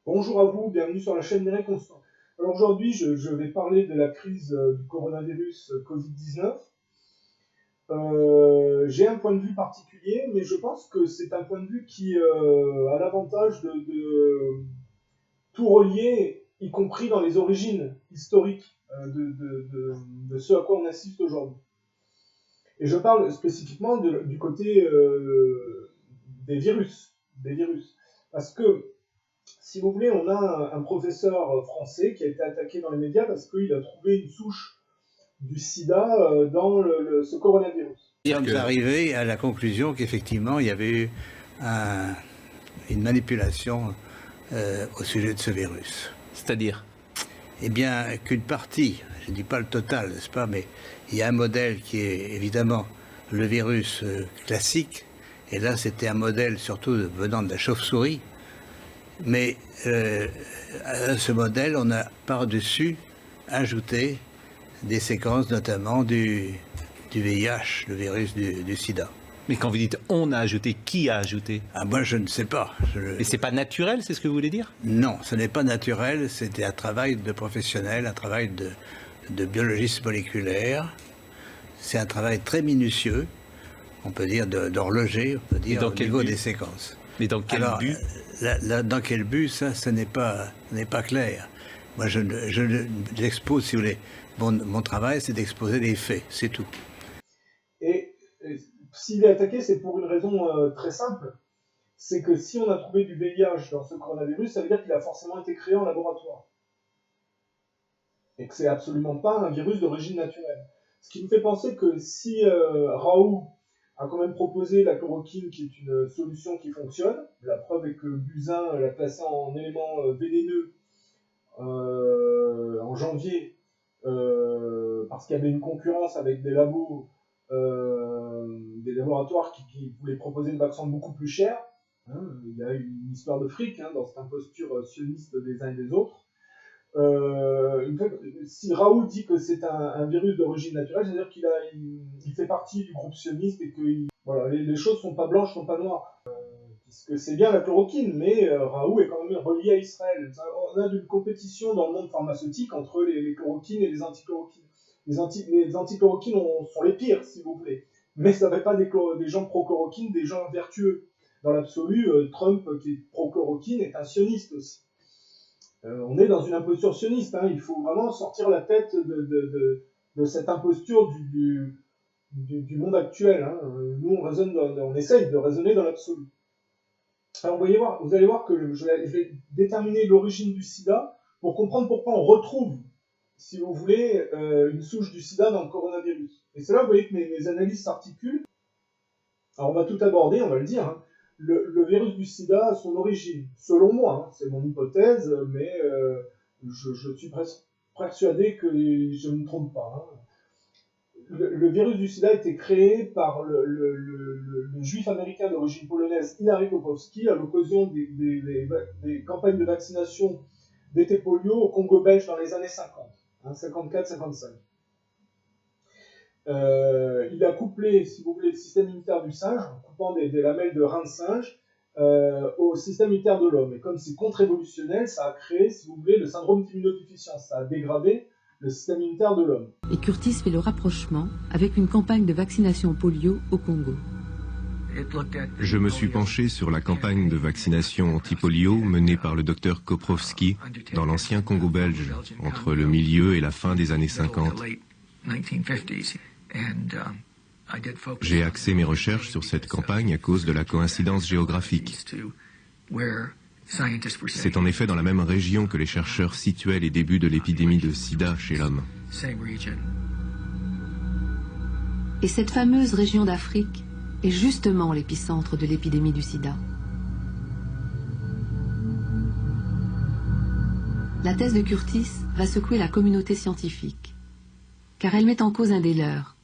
Bonjour à vous, bienvenue sur la chaîne Mireille Constant. Alors aujourd'hui, je vais parler de la crise du coronavirus Covid-19. J'ai un point de vue particulier, mais je pense que c'est un point de vue qui a l'avantage de tout relier, y compris dans les origines historiques de ce à quoi on assiste aujourd'hui. Et je parle spécifiquement du côté des virus, des virus. Parce que si vous voulez, on a un professeur français qui a été attaqué dans les médias parce qu'il a trouvé une souche du sida dans ce coronavirus. Nous sommes arrivés à la conclusion qu'effectivement, il y avait eu une manipulation au sujet de ce virus. C'est-à-dire? Eh bien, qu'une partie, je ne dis pas le total, n'est-ce pas, mais il y a un modèle qui est évidemment le virus classique, et là c'était un modèle surtout venant de la chauve-souris, mais à ce modèle, on a par-dessus ajouté des séquences notamment du VIH, le virus du sida. Mais quand vous dites on a ajouté, qui a ajouté? Ah, moi je ne sais pas. Et c'est pas naturel, c'est ce que vous voulez dire? Non, ce n'est pas naturel, c'était un travail de professionnel, un travail de biologiste moléculaire. C'est un travail très minutieux, on peut dire d'horloger, on peut dire au niveau des séquences. Mais dans quel but? Dans quel but, ça, ce n'est pas clair. Moi, j'expose, si vous voulez, mon travail, c'est d'exposer les faits, c'est tout. Et s'il est attaqué, c'est pour une raison très simple. C'est que si on a trouvé du VIH dans ce coronavirus, ça veut dire qu'il a forcément été créé en laboratoire. Et que c'est absolument pas un virus d'origine naturelle. Ce qui me fait penser que si Raoult a quand même proposé la chloroquine, qui est une solution qui fonctionne. La preuve est que Buzyn l'a classé en élément vénéneux en janvier, parce qu'il y avait une concurrence avec des laboratoires qui voulaient proposer une vaccin beaucoup plus cher. Il y a eu une histoire de fric dans cette imposture sioniste des uns et des autres. Si Raoult dit que c'est un virus d'origine naturelle, c'est-à-dire qu'il fait partie du groupe sioniste et que voilà, les choses sont pas blanches, sont pas noires. Puisque c'est bien la chloroquine, mais Raoult est quand même relié à Israël. On a une compétition dans le monde pharmaceutique entre les chloroquines et les antichloroquines. Les antichloroquines sont les pires, si vous voulez. Mais ça ne fait pas des gens pro-chloroquine, des gens vertueux. Dans l'absolu, Trump, qui est pro-chloroquine, est un sioniste aussi. On est dans une imposture sioniste. Il faut vraiment sortir la tête de cette imposture du monde actuel. Nous, on essaye de raisonner dans l'absolu. Alors, vous allez voir que je vais déterminer l'origine du sida pour comprendre pourquoi on retrouve, si vous voulez, une souche du sida dans le coronavirus. Et c'est là, vous voyez, que mes analyses s'articulent. Alors, on va tout aborder, on va le dire. Le virus du sida a son origine, selon moi, c'est mon hypothèse, mais je suis presque persuadé que je ne me trompe pas. Le virus du sida a été créé par le juif américain d'origine polonaise Hilary Koprowski à l'occasion des campagnes de vaccination d'été polio au Congo belge dans les années 50, 54-55. Il a couplé, si vous voulez, le système immunitaire du singe, en coupant des lamelles de reins de singe, au système immunitaire de l'homme. Et comme c'est contre-évolutionnel, ça a créé, si vous voulez, le syndrome d'immunodéficience. Ça a dégradé le système immunitaire de l'homme. Et Curtis fait le rapprochement avec une campagne de vaccination polio au Congo. Je me suis penché sur la campagne de vaccination anti-polio menée par le docteur Koprowski dans l'ancien Congo belge, entre le milieu et la fin des années 50. J'ai axé mes recherches sur cette campagne à cause de la coïncidence géographique. C'est en effet dans la même région que les chercheurs situaient les débuts de l'épidémie de sida chez l'homme. Et cette fameuse région d'Afrique est justement l'épicentre de l'épidémie du sida. La thèse de Curtis va secouer la communauté scientifique, car elle met en cause un des leurs,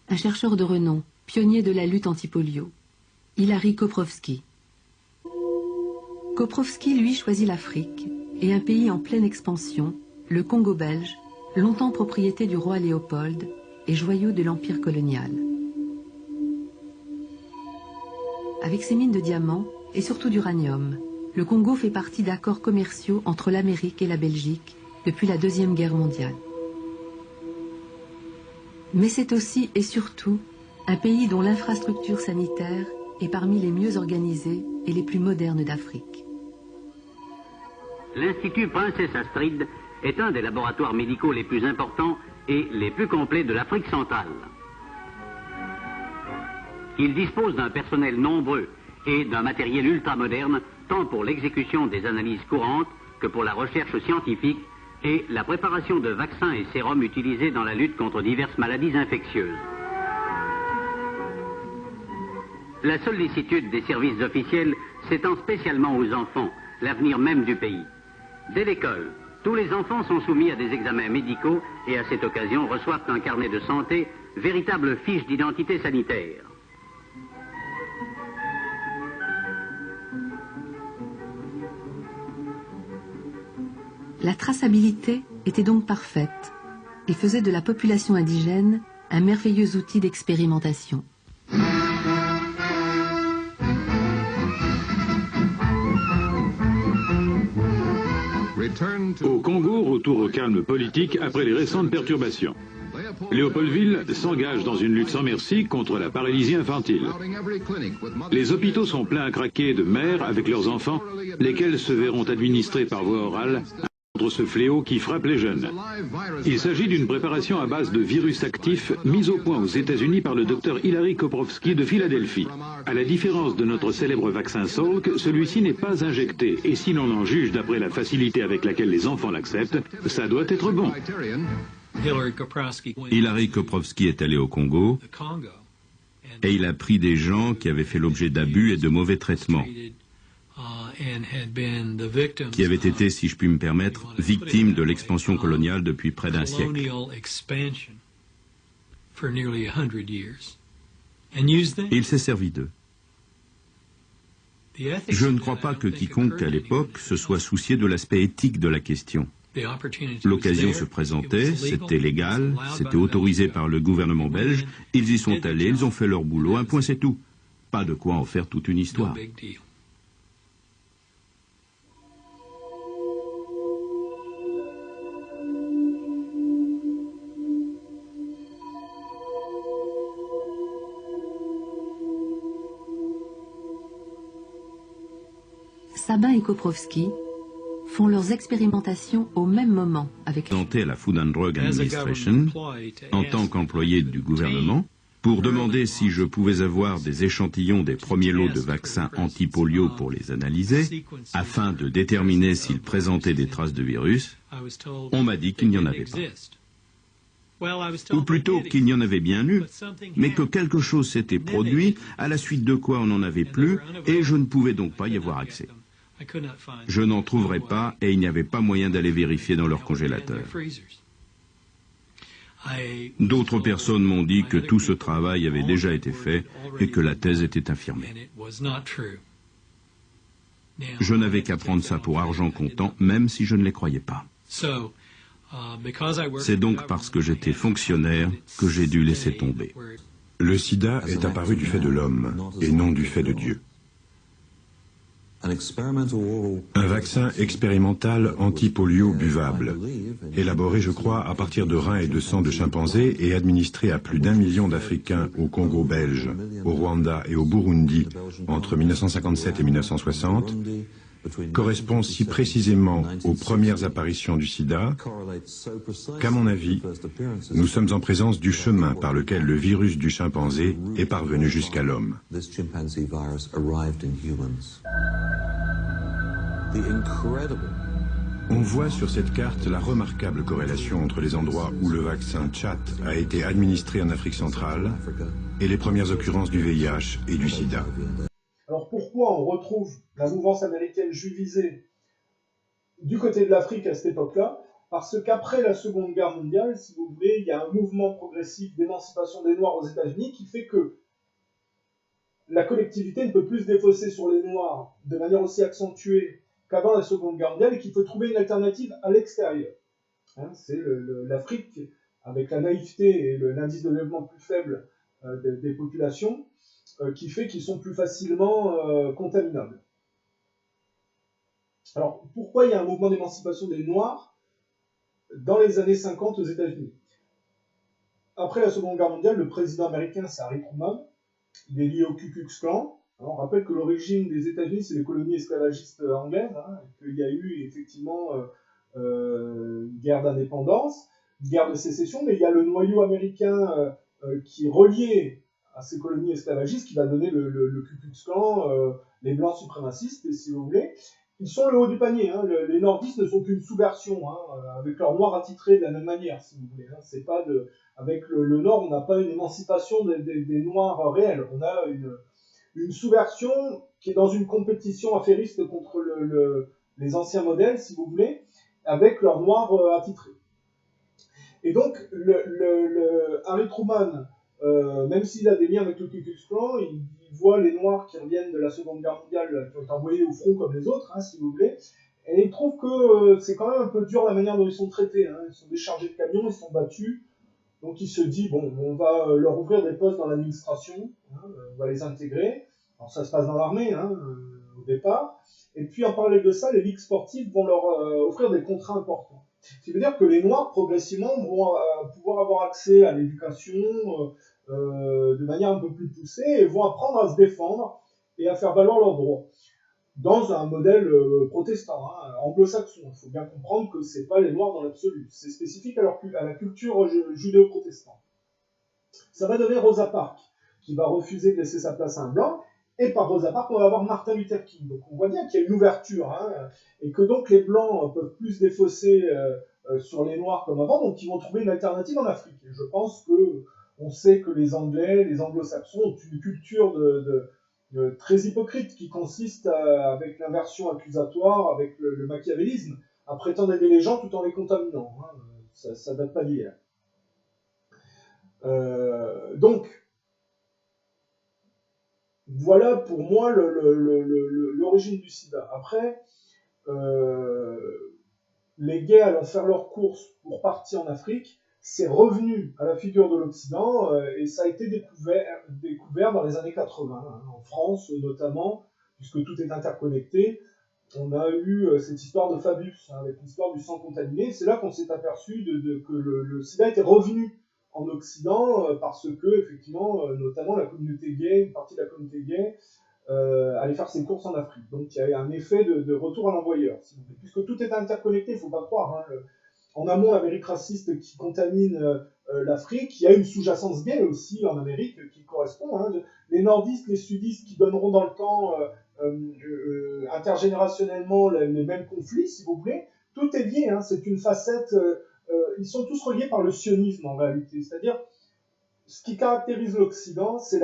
un chercheur de renom, pionnier de la lutte anti-polio, Hilary Koprowski. Koprowski, lui, choisit l'Afrique et un pays en pleine expansion, le Congo belge, longtemps propriété du roi Léopold et joyau de l'empire colonial. Avec ses mines de diamants et surtout d'uranium, le Congo fait partie d'accords commerciaux entre l'Amérique et la Belgique depuis la Deuxième Guerre mondiale. Mais c'est aussi et surtout un pays dont l'infrastructure sanitaire est parmi les mieux organisées et les plus modernes d'Afrique. L'Institut Princesse Astrid est un des laboratoires médicaux les plus importants et les plus complets de l'Afrique centrale. Il dispose d'un personnel nombreux et d'un matériel ultramoderne, tant pour l'exécution des analyses courantes que pour la recherche scientifique et la préparation de vaccins et sérums utilisés dans la lutte contre diverses maladies infectieuses. La sollicitude des services officiels s'étend spécialement aux enfants, l'avenir même du pays. Dès l'école, tous les enfants sont soumis à des examens médicaux et à cette occasion reçoivent un carnet de santé, véritable fiche d'identité sanitaire. La traçabilité était donc parfaite et faisait de la population indigène un merveilleux outil d'expérimentation. Au Congo, retour au calme politique après les récentes perturbations. Léopoldville s'engage dans une lutte sans merci contre la paralysie infantile. Les hôpitaux sont pleins à craquer de mères avec leurs enfants, lesquels se verront administrer par voie orale contre ce fléau qui frappe les jeunes. Il s'agit d'une préparation à base de virus actifs mise au point aux États-Unis par le docteur Hilary Koprowski de Philadelphie. À la différence de notre célèbre vaccin Salk, celui-ci n'est pas injecté et si l'on en juge d'après la facilité avec laquelle les enfants l'acceptent, ça doit être bon. Hilary Koprowski est allé au Congo et il a pris des gens qui avaient fait l'objet d'abus et de mauvais traitements, qui avaient été, si je puis me permettre, victimes de l'expansion coloniale depuis près d'un siècle. Il s'est servi d'eux. Je ne crois pas que quiconque à l'époque se soit soucié de l'aspect éthique de la question. L'occasion se présentait, c'était légal, c'était autorisé par le gouvernement belge, ils y sont allés, ils ont fait leur boulot, un point c'est tout. Pas de quoi en faire toute une histoire. Sabin et Koprowski font leurs expérimentations au même moment avec Présenté à la Food and Drug Administration en tant qu'employé du gouvernement pour demander si je pouvais avoir des échantillons des premiers lots de vaccins anti-polio pour les analyser afin de déterminer s'ils présentaient des traces de virus. On m'a dit qu'il n'y en avait pas. Ou plutôt qu'il y en avait bien eu, mais que quelque chose s'était produit, à la suite de quoi on n'en avait plus, et je ne pouvais donc pas y avoir accès. Je n'en trouverais pas, et il n'y avait pas moyen d'aller vérifier dans leur congélateur. D'autres personnes m'ont dit que tout ce travail avait déjà été fait et que la thèse était infirmée. Je n'avais qu'à prendre ça pour argent comptant, même si je ne les croyais pas. C'est donc parce que j'étais fonctionnaire que j'ai dû laisser tomber. Le sida est apparu du fait de l'homme et non du fait de Dieu. Un vaccin expérimental anti-polio buvable, élaboré, je crois, à partir de reins et de sang de chimpanzés et administré à plus d'1 million d'Africains au Congo belge, au Rwanda et au Burundi entre 1957 et 1960, correspond si précisément aux premières apparitions du sida qu'à mon avis, nous sommes en présence du chemin par lequel le virus du chimpanzé est parvenu jusqu'à l'homme. On voit sur cette carte la remarquable corrélation entre les endroits où le vaccin Chat a été administré en Afrique centrale et les premières occurrences du VIH et du sida. Alors pourquoi on retrouve la mouvance américaine juivisée du côté de l'Afrique à cette époque-là? Parce qu'après la Seconde Guerre mondiale, si vous voulez, il y a un mouvement progressif d'émancipation des Noirs aux États-Unis qui fait que la collectivité ne peut plus se défausser sur les Noirs de manière aussi accentuée qu'avant la Seconde Guerre mondiale et qu'il faut trouver une alternative à l'extérieur. Hein, c'est l'Afrique, avec la naïveté et l'indice de développement plus faible des populations, qui fait qu'ils sont plus facilement contaminables. Alors, pourquoi il y a un mouvement d'émancipation des Noirs dans les années 50 aux États-Unis? Après la Seconde Guerre mondiale, le président américain, c'est Harry Truman. Il est lié au Ku Klux Klan. Alors, on rappelle que l'origine des États-Unis, c'est les colonies esclavagistes anglaises, qu'il y a eu effectivement une guerre d'indépendance, une guerre de sécession, mais il y a le noyau américain qui est relié à ces colonies esclavagistes, qui va donner le Ku Klux Klan, les blancs suprémacistes, et si vous voulez. Ils sont le haut du panier. Les nordistes ne sont qu'une sous-version, avec leur noir attitré de la même manière, si vous voulez. C'est pas avec le Nord, on n'a pas une émancipation des Noirs réels. On a une sous-version qui est dans une compétition affairiste contre les anciens modèles, si vous voulez, avec leur noir attitré. Et donc, Harry Truman, même s'il a des liens avec le Ku Klux Klan, il voit les Noirs qui reviennent de la Seconde Guerre mondiale, qui ont été envoyés au front comme les autres, si vous voulez, et il trouve que c'est quand même un peu dur la manière dont ils sont traités. Ils sont déchargés de camions, ils sont battus. Donc il se dit, bon, on va leur ouvrir des postes dans l'administration, on va les intégrer. Alors ça se passe dans l'armée, au départ. Et puis en parallèle de ça, les ligues sportives vont leur offrir des contrats importants. Ce qui veut dire que les Noirs, progressivement, vont pouvoir avoir accès à l'éducation de manière un peu plus poussée et vont apprendre à se défendre et à faire valoir leurs droits. Dans un modèle protestant, anglo-saxon. Il faut bien comprendre que ce n'est pas les Noirs dans l'absolu. C'est spécifique à la culture judéo-protestante. Ça va donner Rosa Parks, qui va refuser de laisser sa place à un blanc. Et par Rosa Parks, on va avoir Martin Luther King. Donc on voit bien qu'il y a une ouverture, et que donc les blancs peuvent plus se défausser sur les Noirs comme avant, donc ils vont trouver une alternative en Afrique. Et je pense qu'on sait que les Anglais, les Anglo-Saxons ont une culture très hypocrite qui consiste avec l'inversion accusatoire, avec le machiavélisme, à prétendre aider les gens tout en les contaminant. Ça date pas d'hier. Donc, voilà pour moi l'origine du sida. Après, les gays allant faire leurs courses pour partir en Afrique, c'est revenu à la figure de l'Occident et ça a été découvert dans les années 80, en France notamment, puisque tout est interconnecté. On a eu cette histoire de Fabius, avec l'histoire du sang contaminé. C'est là qu'on s'est aperçu que le sida était revenu en Occident parce que, effectivement, notamment la communauté gay, une partie de la communauté gay, allait faire ses courses en Afrique. Donc il y a un effet de retour à l'envoyeur, si vous voulez. Puisque tout est interconnecté, il ne faut pas croire. En amont, l'Amérique raciste qui contamine l'Afrique, il y a une sous-jacence gay aussi en Amérique qui correspond. Les nordistes, les sudistes qui donneront dans le temps intergénérationnellement les mêmes conflits, si vous voulez. Tout est lié, c'est une facette. Ils sont tous reliés par le sionisme en réalité. C'est-à-dire, ce qui caractérise l'Occident, c'est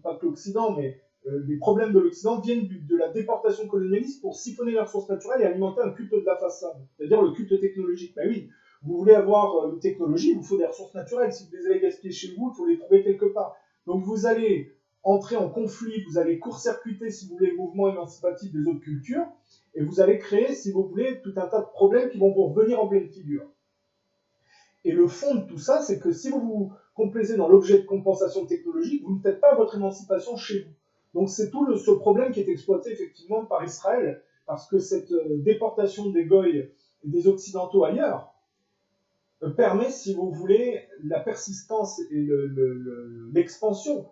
pas que l'Occident, mais les problèmes de l'Occident viennent de la déportation colonialiste pour siphonner les ressources naturelles et alimenter un culte de la façade, c'est-à-dire le culte technologique. Ben oui, vous voulez avoir une technologie, il vous faut des ressources naturelles. Si vous les avez gaspillées chez vous, il faut les trouver quelque part. Donc vous allez entrer en conflit, vous allez court-circuiter, si vous voulez, le mouvement émancipatif des autres cultures, et vous allez créer, si vous voulez, tout un tas de problèmes qui vont vous revenir en pleine figure. Et le fond de tout ça, c'est que si vous vous complaisez dans l'objet de compensation technologique, vous ne faites pas votre émancipation chez vous. Donc c'est tout ce problème qui est exploité effectivement par Israël, parce que cette déportation des Goïs et des Occidentaux ailleurs permet, si vous voulez, la persistance et l'expansion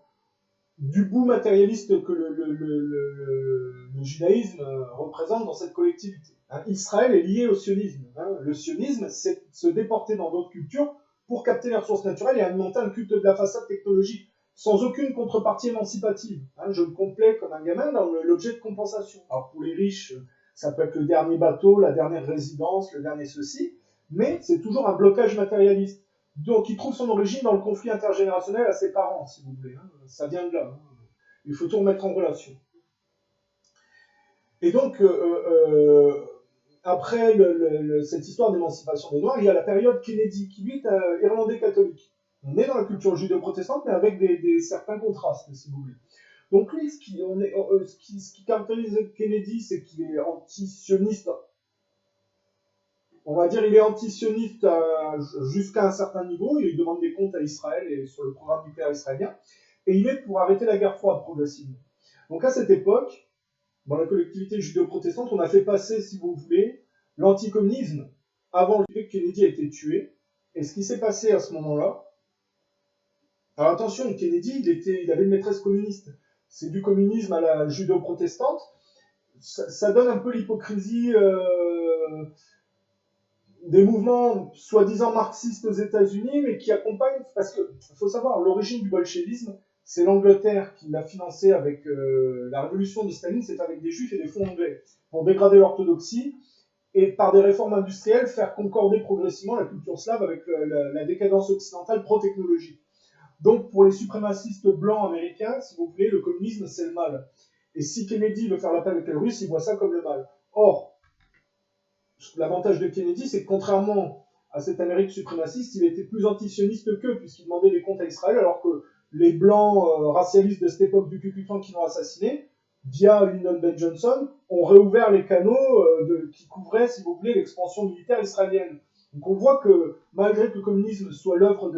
du bout matérialiste que le judaïsme représente dans cette collectivité. Israël est lié au sionisme. Le sionisme, c'est se déporter dans d'autres cultures pour capter les ressources naturelles et alimenter un culte de la façade technologique, sans aucune contrepartie émancipative. Je me complais comme un gamin dans l'objet de compensation. Alors pour les riches, ça peut être le dernier bateau, la dernière résidence, le dernier ceci, mais c'est toujours un blocage matérialiste. Donc il trouve son origine dans le conflit intergénérationnel à ses parents, si vous voulez. Ça vient de là. Il faut tout remettre en relation. Et donc, après cette histoire d'émancipation des Noirs, il y a la période Kennedy, qui lui est irlandais catholique. On est dans la culture judéo-protestante, mais avec certains contrastes, si vous voulez. Donc lui, ce qui caractérise Kennedy, c'est qu'il est anti-sioniste. On va dire il est anti-sioniste jusqu'à un certain niveau. Il demande des comptes à Israël et sur le programme nucléaire israélien. Et il est pour arrêter la guerre froide progressivement. Donc à cette époque, dans la collectivité judéo-protestante, on a fait passer, si vous voulez, l'anticommunisme avant le fait que Kennedy a été tué. Et ce qui s'est passé à ce moment-là, alors attention, Kennedy, il avait une maîtresse communiste. C'est du communisme à la judéo-protestante. Ça donne un peu l'hypocrisie des mouvements soi-disant marxistes aux États-Unis, mais qui accompagnent, parce que faut savoir, l'origine du bolchevisme, c'est l'Angleterre qui l'a financé avec la révolution de Staline, c'est avec des juifs et des fonds anglais, pour dégrader l'orthodoxie, et par des réformes industrielles, faire concorder progressivement la culture slave avec la décadence occidentale pro-technologique. Donc, pour les suprémacistes blancs américains, si vous voulez, le communisme, c'est le mal. Et si Kennedy veut faire la paix avec les Russes, il voit ça comme le mal. Or, l'avantage de Kennedy, c'est que contrairement à cette Amérique suprémaciste, il était plus antisioniste qu'eux, puisqu'il demandait des comptes à Israël, alors que les blancs racialistes de cette époque du Ku Klux Klan qui l'ont assassiné, via Lyndon B. Johnson, ont réouvert les canaux qui couvraient, si vous voulez, l'expansion militaire israélienne. Donc on voit que, malgré que le communisme soit l'œuvre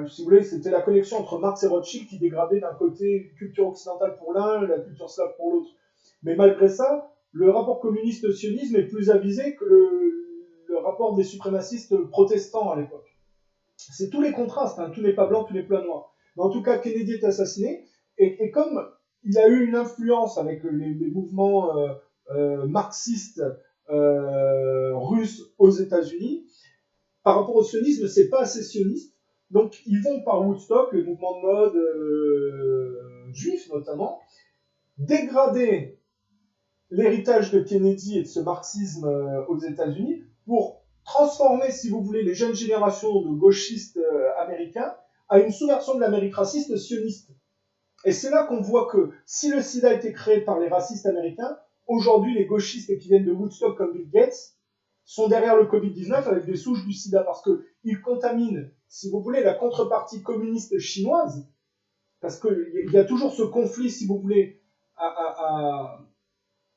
si vous voulez, c'était la connexion entre Marx et Rothschild qui dégradait d'un côté culture occidentale pour l'un, la culture slave pour l'autre. Mais malgré ça, le rapport communiste-sionisme est plus avisé que le rapport des suprémacistes protestants à l'époque. C'est tous les contrastes, hein, tout n'est pas blanc, tout n'est pas noir. Mais en tout cas, Kennedy est assassiné, et comme il a eu une influence avec les mouvements marxistes russes aux États-Unis, par rapport au sionisme, c'est pas assez sioniste. Donc ils vont par Woodstock, le mouvement de mode juif notamment, dégrader l'héritage de Kennedy et de ce marxisme aux États-Unis pour transformer, si vous voulez, les jeunes générations de gauchistes américains à une sous-version de l'Amérique raciste sioniste. Et c'est là qu'on voit que si le sida a été créé par les racistes américains, aujourd'hui les gauchistes qui viennent de Woodstock comme Bill Gates sont derrière le Covid-19 avec des souches du sida parce qu'ils contaminent, si vous voulez, la contrepartie communiste chinoise, parce qu'il y a toujours ce conflit, si vous voulez, à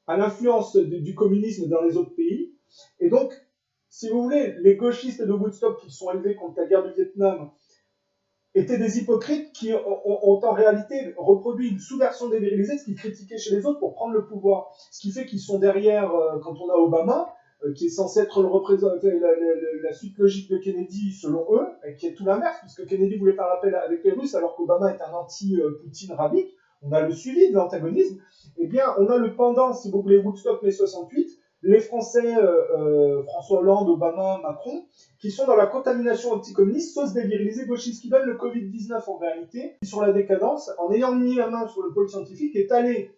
l'influence du communisme dans les autres pays. Et donc, si vous voulez, les gauchistes de Woodstock qui sont élevés contre la guerre du Vietnam étaient des hypocrites qui ont en réalité reproduit une sous-version dévirilisée de ce qu'ils critiquaient chez les autres pour prendre le pouvoir. Ce qui fait qu'ils sont derrière, quand on a Obama, qui est censé être la suite logique de Kennedy selon eux, et qui est tout l'inverse, puisque Kennedy voulait faire appel avec les Russes alors qu'Obama est un anti-Poutine rabique. On a le suivi de l'antagonisme. Eh bien, on a le pendant, si vous voulez, Woodstock mai 68, les Français, François Hollande, Obama, Macron, qui sont dans la contamination anticommuniste, sauce dévirilisée gauchiste, qui donne le Covid-19 en réalité, sur la décadence, en ayant mis la main sur le pôle scientifique, est allé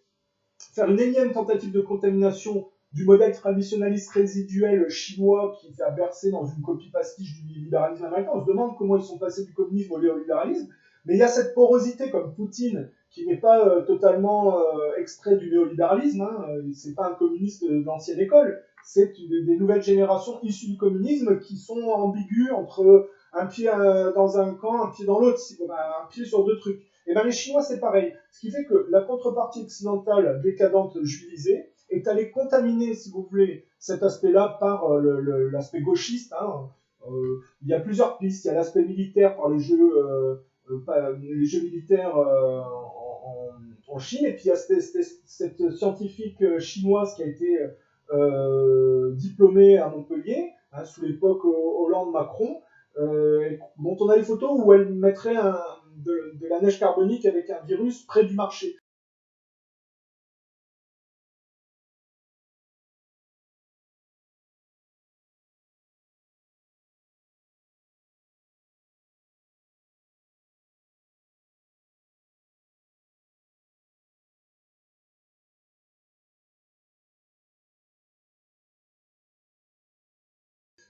faire une énième tentative de contamination du modèle traditionnaliste résiduel chinois qui fait bercer dans une copie pastiche du libéralisme américain. On se demande comment ils sont passés du communisme au néolibéralisme, mais il y a cette porosité comme Poutine qui n'est pas totalement extrait du néolibéralisme, hein. C'est pas un communiste de l'ancienne école, c'est des nouvelles générations issues du communisme qui sont ambiguës entre un pied dans un camp, un pied dans l'autre, un pied sur deux trucs. Et bien les Chinois c'est pareil, ce qui fait que la contrepartie occidentale décadente juivisée est allée contaminer, si vous voulez, cet aspect-là par l'aspect gauchiste. Hein. Il y a plusieurs pistes, il y a l'aspect militaire par les jeux militaires en Chine, et puis il y a cette scientifique chinoise qui a été diplômée à Montpellier, hein, sous l'époque Hollande-Macron, dont on a des photos où elle mettrait de la neige carbonique avec un virus près du marché.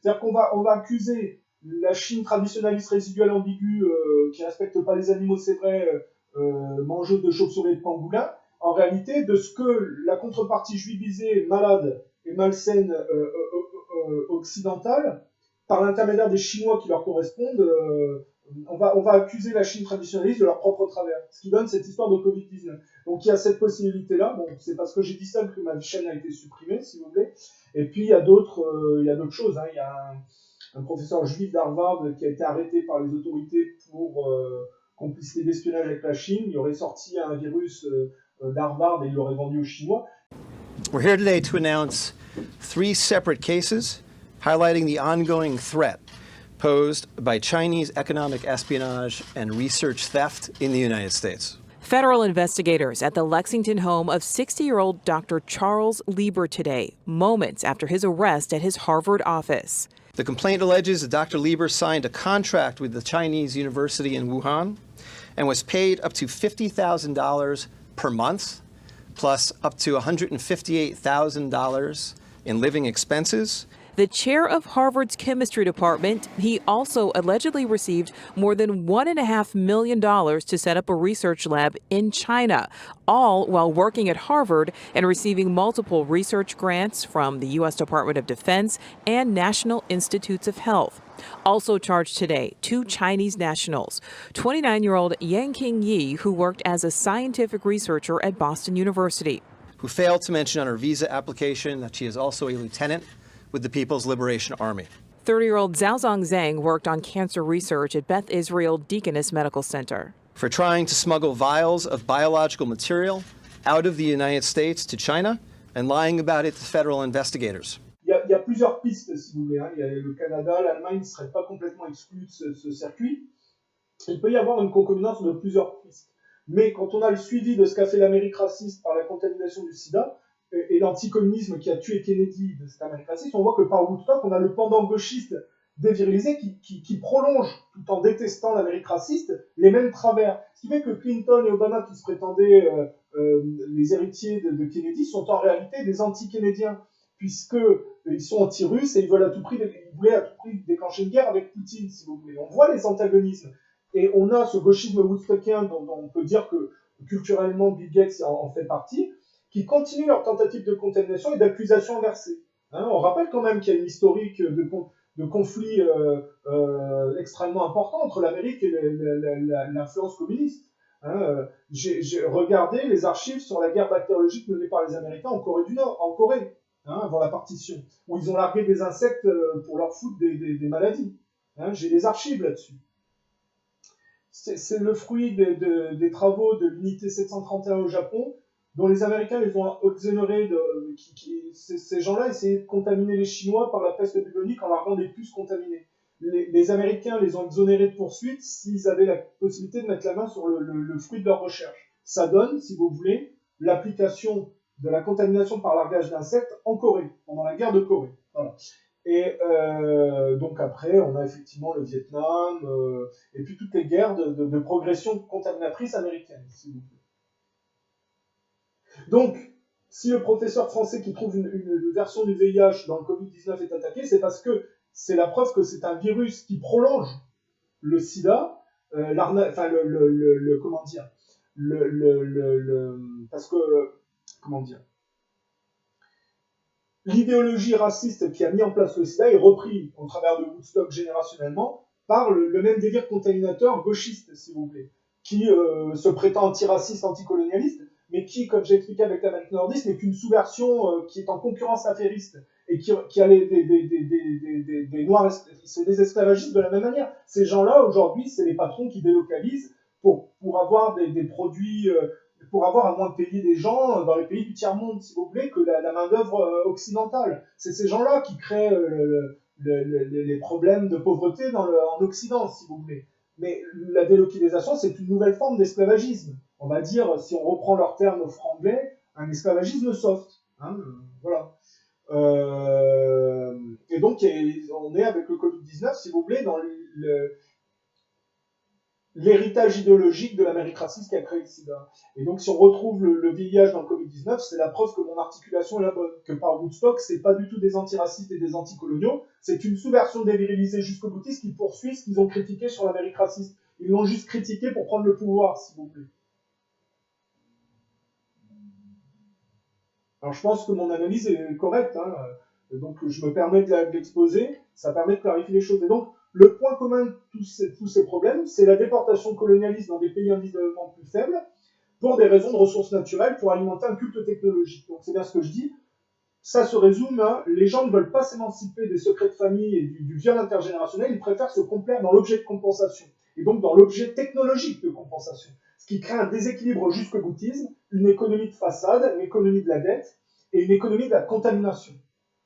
C'est-à-dire qu'on va accuser la Chine traditionnaliste résiduelle ambiguë qui respecte pas les animaux, c'est vrai, mangeuse de chauves-souris et de pangolins, en réalité, de ce que la contrepartie juivisée, malade et malsaine occidentale, par l'intermédiaire des Chinois qui leur correspondent, on va accuser la Chine traditionnaliste de leur propre travers, ce qui donne cette histoire de Covid-19. Donc il y a cette possibilité-là, bon, c'est parce que j'ai dit ça que ma chaîne a été supprimée, si vous voulez, et puis il y a d'autres choses, hein. Il y a un professeur juif d'Harvard qui a été arrêté par les autorités pour complicité d'espionnage avec la Chine. Il aurait sorti un virus d'Harvard et il l'aurait vendu aux Chinois. We're here today to announce 3 separate cases highlighting the ongoing threat posed by Chinese economic espionage and research theft in the United States. Federal investigators at the Lexington home of 60-year-old Dr. Charles Lieber today, moments after his arrest at his Harvard office. The complaint alleges that Dr. Lieber signed a contract with the Chinese university in Wuhan and was paid up to $50,000 per month, plus up to $158,000 in living expenses. The chair of Harvard's chemistry department, he also allegedly received more than $1.5 million to set up a research lab in China, all while working at Harvard and receiving multiple research grants from the U.S. Department of Defense and National Institutes of Health. Also charged today, 2 Chinese nationals, 29-year-old Yang Qingyi, who worked as a scientific researcher at Boston University, who failed to mention on her visa application that she is also a lieutenant with the People's Liberation Army. 30-year-old Zhaozong Zhang worked on cancer research at Beth Israel Deaconess Medical Center. For trying to smuggle vials of biological material out of the United States to China and lying about it to federal investigators. Il y a plusieurs pistes, si vous voulez. Il y a le Canada, l'Allemagne ne seraient pas complètement exclus de ce circuit. Il peut y avoir une concomitance de plusieurs pistes. Mais quand on a le suivi de ce qu'a fait l'Amérique raciste par la contamination du sida, et l'anticommunisme qui a tué Kennedy de cette Amérique raciste, on voit que par Woodstock, on a le pendant gauchiste dévirilisé qui prolonge, tout en détestant l'Amérique raciste, les mêmes travers. Ce qui fait que Clinton et Obama, qui se prétendaient les héritiers de Kennedy, sont en réalité des anti-kennediens, puisqu'ils sont anti-russes et ils voulaient à tout prix déclencher une guerre avec Poutine, si vous voulez. On voit les antagonismes. Et on a ce gauchisme woodstockien dont on peut dire que culturellement Bill Gates en fait partie, qui continuent leur tentative de contamination et d'accusation inversée. On rappelle quand même qu'il y a une historique de conflits extrêmement important entre l'Amérique et l'influence communiste. J'ai regardé les archives sur la guerre bactériologique menée par les Américains en Corée du Nord, avant la partition, où ils ont largué des insectes pour leur foutre des maladies. J'ai des archives là-dessus. C'est le fruit des travaux de l'unité 731 au Japon, dont les Américains les ont exonérés ces gens-là essayaient de contaminer les Chinois par la peste bubonique en larguant des puces contaminées. Les Américains les ont exonérés de poursuites s'ils avaient la possibilité de mettre la main sur le fruit de leur recherche. Ça donne, si vous voulez, l'application de la contamination par largage d'insectes en Corée, pendant la guerre de Corée. Voilà. Et donc après, on a effectivement le Vietnam, et puis toutes les guerres de progression contaminatrice américaine, si vous voulez. Donc, si le professeur français qui trouve une version du VIH dans le Covid-19 est attaqué, c'est parce que c'est la preuve que c'est un virus qui prolonge le sida, l'idéologie raciste qui a mis en place le sida est reprise au travers de Woodstock générationnellement par le même délire contaminateur gauchiste, si vous voulez, qui se prétend antiraciste, anticolonialiste, mais qui, comme j'ai expliqué avec l'Amérique nordiste, n'est qu'une sous-version qui est en concurrence affairiste et qui a des noirs, c'est des esclavagistes de la même manière. Ces gens-là, aujourd'hui, c'est les patrons qui délocalisent pour avoir des produits, pour avoir à moins de payer des gens dans les pays du tiers-monde, si vous voulez, que la main-d'œuvre occidentale. C'est ces gens-là qui créent les problèmes de pauvreté en Occident, si vous voulez. Mais la délocalisation, c'est une nouvelle forme d'esclavagisme. On va dire, si on reprend leur terme franglais, un esclavagisme soft. Voilà. Et donc, on est avec le Covid-19, si vous voulez, dans l'héritage idéologique de l'Amérique raciste qui a créé le sida. Et donc, si on retrouve le VIH dans le Covid-19, c'est la preuve que mon articulation est la bonne. Que par Woodstock, c'est pas du tout des antiracistes et des anticoloniaux, c'est une sous-version dévirilisée jusqu'au boutiste qui poursuit ce qu'ils ont critiqué sur l'Amérique raciste. Ils l'ont juste critiqué pour prendre le pouvoir, si vous voulez. Alors je pense que mon analyse est correcte, donc je me permets de l'exposer, ça permet de clarifier les choses. Et donc le point commun de tous ces problèmes, c'est la déportation colonialiste dans des pays individuellement plus faibles, pour des raisons de ressources naturelles, pour alimenter un culte technologique. Donc c'est bien ce que je dis, ça se résume à, les gens ne veulent pas s'émanciper des secrets de famille et du viol intergénérationnel, ils préfèrent se complaire dans l'objet de compensation, et donc dans l'objet technologique de compensation. Ce qui crée un déséquilibre jusqu'au boutisme, une économie de façade, une économie de la dette et une économie de la contamination.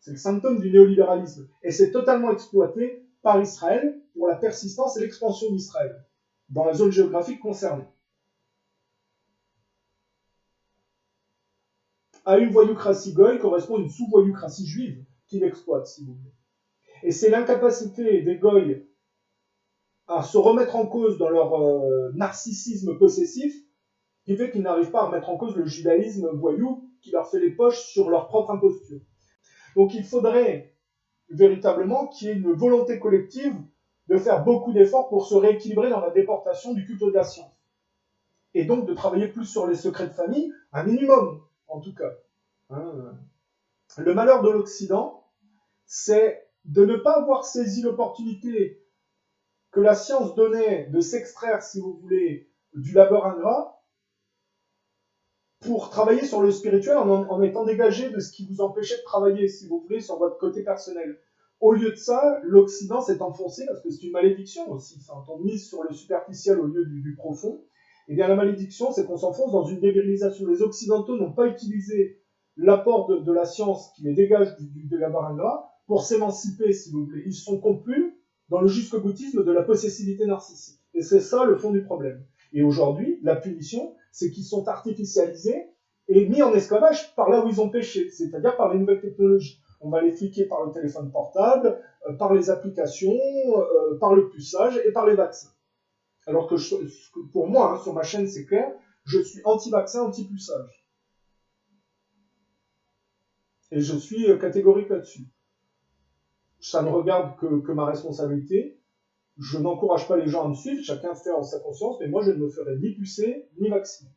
C'est le symptôme du néolibéralisme. Et c'est totalement exploité par Israël pour la persistance et l'expansion d'Israël dans la zone géographique concernée. À une voyoucratie goy correspond une sous-voyoucratie juive qui l'exploite, si vous voulez. Et c'est l'incapacité des goys à se remettre en cause dans leur narcissisme possessif qui fait qu'ils n'arrivent pas à remettre en cause le judaïsme voyou qui leur fait les poches sur leur propre imposture. Donc il faudrait véritablement qu'il y ait une volonté collective de faire beaucoup d'efforts pour se rééquilibrer dans la déportation du culte de la science. Et donc de travailler plus sur les secrets de famille, un minimum en tout cas. Le malheur de l'Occident, c'est de ne pas avoir saisi l'opportunité que la science donnait de s'extraire, si vous voulez, du labeur ingrat, pour travailler sur le spirituel en étant dégagé de ce qui vous empêchait de travailler, si vous voulez, sur votre côté personnel. Au lieu de ça, l'Occident s'est enfoncé, parce que c'est une malédiction aussi, on mise sur le superficiel au lieu du profond. Et bien la malédiction, c'est qu'on s'enfonce dans une dévirilisation. Les Occidentaux n'ont pas utilisé l'apport de la science qui les dégage de labeur ingrat pour s'émanciper, si vous voulez. Ils sont complus dans le jusqu'au-boutisme de la possessivité narcissique. Et c'est ça le fond du problème. Et aujourd'hui, la punition, c'est qu'ils sont artificialisés et mis en esclavage par là où ils ont péché, c'est-à-dire par les nouvelles technologies. On va les fliquer par le téléphone portable, par les applications, par le puçage et par les vaccins. Alors que pour moi, sur ma chaîne, c'est clair, je suis anti-vaccin, anti-puçage. Et je suis catégorique là-dessus. Ça ne regarde que ma responsabilité. Je n'encourage pas les gens à me suivre, chacun fait en sa conscience, mais moi je ne me ferai ni pucer, ni vacciner.